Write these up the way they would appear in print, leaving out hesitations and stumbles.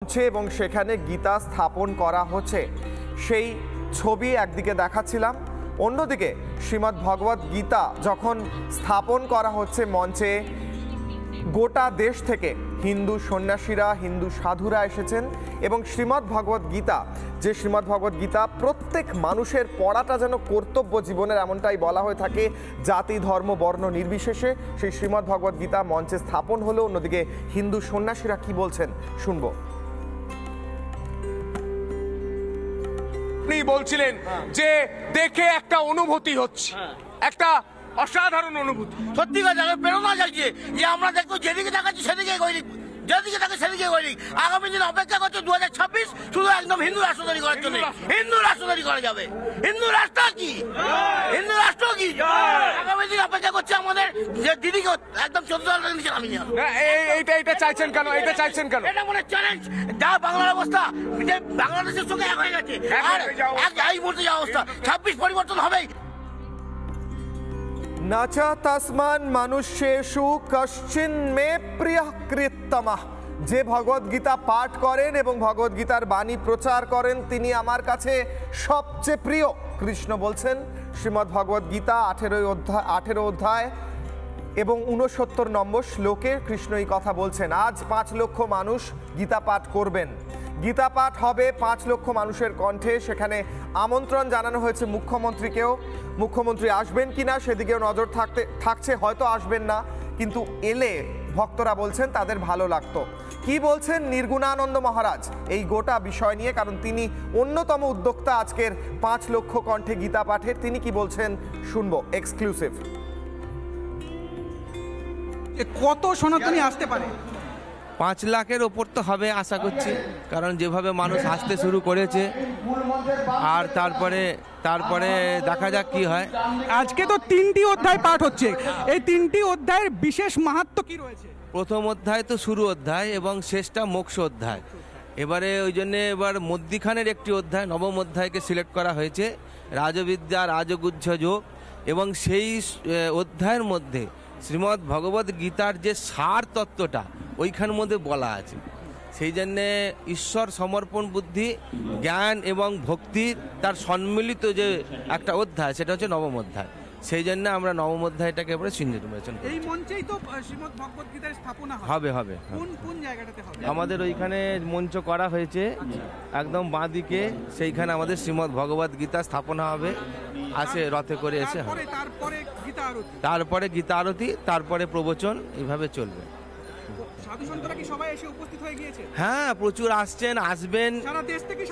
এবং সেখানে গীতা স্থাপন করা হচ্ছে সেই ছবি একদিকে দেখাচ্ছিলাম, অন্যদিকে শ্রীমদ্ ভগবত গীতা যখন স্থাপন করা হচ্ছে মঞ্চে, গোটা দেশ থেকে হিন্দু সন্ন্যাসীরা, হিন্দু সাধুরা এসেছেন এবং শ্রীমদ্ ভগবত গীতা, যে শ্রীমদ্ ভগবত গীতা প্রত্যেক মানুষের পড়াটা যেন কর্তব্য জীবনের, এমনটাই বলা হয়ে থাকে জাতি ধর্ম বর্ণ নির্বিশেষে। সেই শ্রীমদ্ ভগবত গীতা মঞ্চে স্থাপন হলো, অন্যদিকে হিন্দু সন্ন্যাসীরা কি বলছেন শুনবো। আপনি বলছিলেন যে দেখে একটা অনুভূতি হচ্ছে, একটা অসাধারণ অনুভূতি। সত্যি কথা প্রেরণা যাচ্ছে যে আমরা দেখবো যেদিকে দেখাচ্ছি সেদিকে গৈরিক, যেদিকে থাকে সেদিকে গৈরিক। আগামী দিন অপেক্ষা করছে 2026 শুধু একদম হিন্দু রাষ্ট্র তৈরি করার জন্য। হিন্দু রাষ্ট্র তৈরি করা যাবে। হিন্দু রাষ্ট্র কি, হিন্দু রাষ্ট্র কি আগামী দিন অপেক্ষা করছে আমাদের যে দিদিকে একদম 14 নিচে নামিয়ে নেওয়া। এটা চাইছেন কেন? এটা চাইছেন কেন? এটা মনে চ্যালেঞ্জ, যা বাংলার অবস্থা যে বাংলাদেশের সঙ্গে এক হয়ে গেছে, আর এই মুহূর্তে যা অবস্থা 26 পরিবর্তন হবেই। নাচা তসমান মানুষ্যেষু কশ্চিন মে প্রিয় কৃত্তমঃ। যে ভগবদ গীতা পাঠ করেন এবং ভগবদ গীতার বাণী প্রচার করেন তিনি আমার কাছে সবচেয়ে প্রিয়। কৃষ্ণ বলছেন শ্রীমদ্ ভগবদ গীতা 18 অধ্যায় এবং 69 নম্বর শ্লোকে কৃষ্ণ এই কথা বলছেন। আজ 5 লক্ষ মানুষ গীতা পাঠ করবেন, গীতা পাঠ হবে 5 লক্ষ মানুষের কণ্ঠে। সেখানে আমন্ত্রণ জানানো হয়েছে মুখ্যমন্ত্রীকেও। মুখ্যমন্ত্রী আসবেন কিনা সেদিকেও নজর থাকছে, হয়তো আসবেন না, কিন্তু এলে ভক্তরা বলছেন তাদের ভালো লাগতো। কি বলছেন নির্গুণানন্দ মহারাজ এই গোটা বিষয় নিয়ে, কারণ তিনি অন্যতম উদ্যোক্তা আজকের 5 লক্ষ কণ্ঠে গীতা পাঠের। তিনি কি বলছেন শুনবো, এক্সক্লুসিভ। কত সনাতনী আসতে পারে? 5 লাখের ওপর তো হবে আশা করছি, কারণ যেভাবে মানুষ আসতে শুরু করেছে। আর তারপরে দেখা যাক কি হয়। আজকে তো 3টি অধ্যায় পাঠ হচ্ছে, এই 3টি অধ্যায়ের বিশেষ মাহাত্ম্য কি রয়েছে? প্রথম অধ্যায় তো শুরু অধ্যায় এবং শেষটা মোক্ষ অধ্যায়। এবারে ওই জন্যে এবার মধ্যিখানের একটি অধ্যায়, নবম অধ্যায়কে সিলেক্ট করা হয়েছে, রাজবিদ্যা রাজগুহ্য যোগ। এবং সেই অধ্যায়ের মধ্যে শ্রীমদ্ ভগবত গীতার যে সার তত্ত্বটা ওইখানের মধ্যে বলা আছে। সেই জন্যে ঈশ্বর সমর্পণ বুদ্ধি, জ্ঞান এবং ভক্তির তার সম্মিলিত যে একটা অধ্যায়, সেটা হচ্ছে নবম অধ্যায়। সেই জন্য আমরা নবম অধ্যায়টাকে এবারে নির্বাচন করি। এই মঞ্চেই তো শ্রীমদ্ ভগবত গীতার স্থাপনা হবে। কোন জায়গাটাতে হবে? আমাদের ওইখানে মঞ্চ করা হয়েছে একদম বাঁদিকে, সেইখানে আমাদের শ্রীমদ্ ভগবত গীতা স্থাপনা হবে। আসে রথে করে এসে হবে, তারপরে গীতা আরতি, তারপরে প্রবচন, এইভাবে চলবে। হ্যাঁ, প্রচুর আসছেন, আসবেন।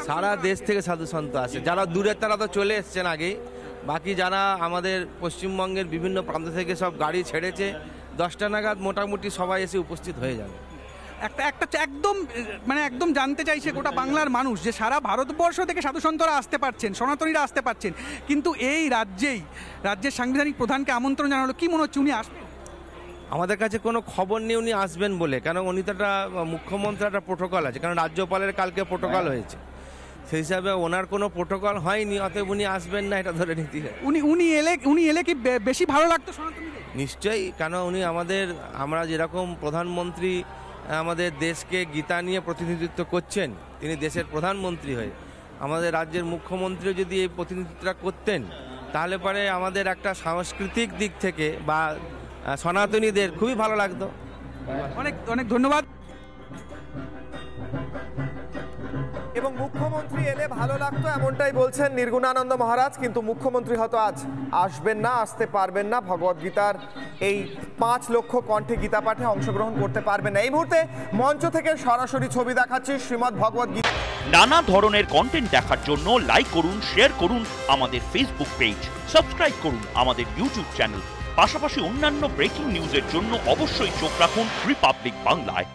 সারা দেশ থেকে সাধু সন্ত আসে। যারা দূরের তারা তো চলে এসছেন আগেই, বাকি যারা আমাদের পশ্চিমবঙ্গের বিভিন্ন প্রান্ত থেকে সব গাড়ি ছেড়েছে, 10টা নাগাদ মোটামুটি সবাই এসে উপস্থিত হয়ে যাবে। একটা একদম জানতে চাইছে গোটা বাংলার মানুষ যে সারা ভারতবর্ষ থেকে সাধু সন্তরা আসতে পারছেন, সনাতনীরা আসতে পারছেন, কিন্তু এই রাজ্যের সাংবিধানিক প্রধানকে আমন্ত্রণ জানালো, কি মনে হচ্ছে উনি আসবেন? আমাদের কাছে কোনো খবর নেই উনি আসবেন বলে, কারণ উনি তো একটা মুখ্যমন্ত্রী, একটা প্রোটোকল আছে, কারণ রাজ্যপালের কালকে প্রোটোকল হয়েছে, সেই হিসাবে ওনার কোনো প্রোটোকল হয়নি, অতএব উনি আসবেন না এটা ধরে নিতে হয়। উনি এলে কি বেশি ভালো লাগতো সনাতনীদের? নিশ্চয়ই, কেন উনি আমরা যেরকম প্রধানমন্ত্রী আমাদের দেশকে গীতা নিয়ে প্রতিনিধিত্ব করছেন, তিনি দেশের প্রধানমন্ত্রী হয়ে আমাদের রাজ্যের মুখ্যমন্ত্রী যদি এই প্রতিনিধিত্বটা করতেন, তাহলে পরে আমাদের একটা সাংস্কৃতিক দিক থেকে বা সনাতনীদের খুবই ভালো লাগতো। অনেক অনেক ধন্যবাদ। এবং মুখ্যমন্ত্রী এলে ভালো লাগতো এমনটাই বলছেন নির্গুণানন্দ মহারাজ, কিন্তু মুখ্যমন্ত্রী হয়তো আজ আসবেন না, আসতে পারবেন না, ভগবদ গীতার এই 5 লক্ষ কণ্ঠে গীতা পাঠে অংশগ্রহণ করতে পারবেন না। এই মুহূর্তে মঞ্চ থেকে সরাসরি ছবি দেখাচ্ছি শ্রীমদ্ ভগবত গীতা। নানা ধরনের কন্টেন্ট দেখার জন্য লাইক করুন, শেয়ার করুন আমাদের ফেসবুক পেজ, সাবস্ক্রাইব করুন আমাদের ইউটিউব চ্যানেল। পাশাপাশি অন্যান্য ব্রেকিং নিউজের জন্য অবশ্যই চোখ রাখুন রিপাবলিক বাংলায়।